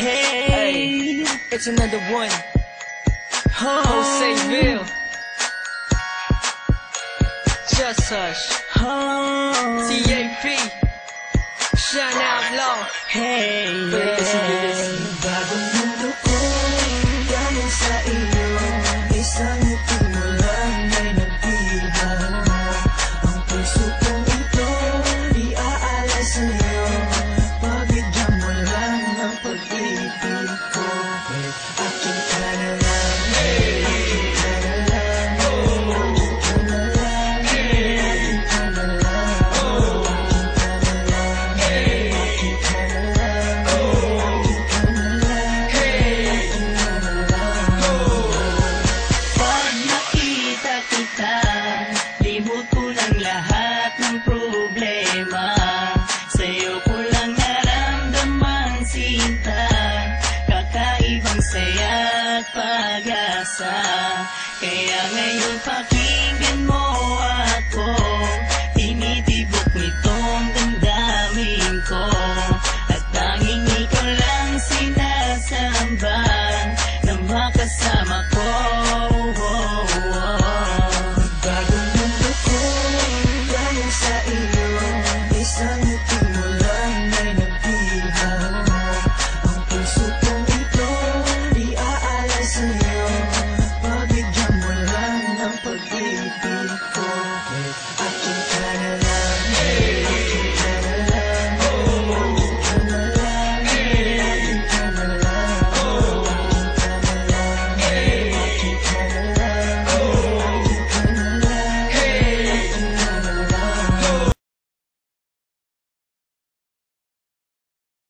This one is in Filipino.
Hey, it's another one. Joseville. Just Hush. TAP. Shine Outlaw. Hey, Bagong mundo ko, galing sa iyo. Isang ngiti mo lang ay nagbihan mo. Ang puso kong ito, iaalay sa'yo. Pabigyan mo lang ng pag-ibig ko. Akin ka na lang, akin ka na lang, akin ka na lang, akin ka na lang, akin ka na lang, akin ka na lang. Pag nakita kita, libot ko ng lahat ng problema. Sa'yo ko lang naramdaman sinta, kakaibang saya at pag-asa. Kaya ngayon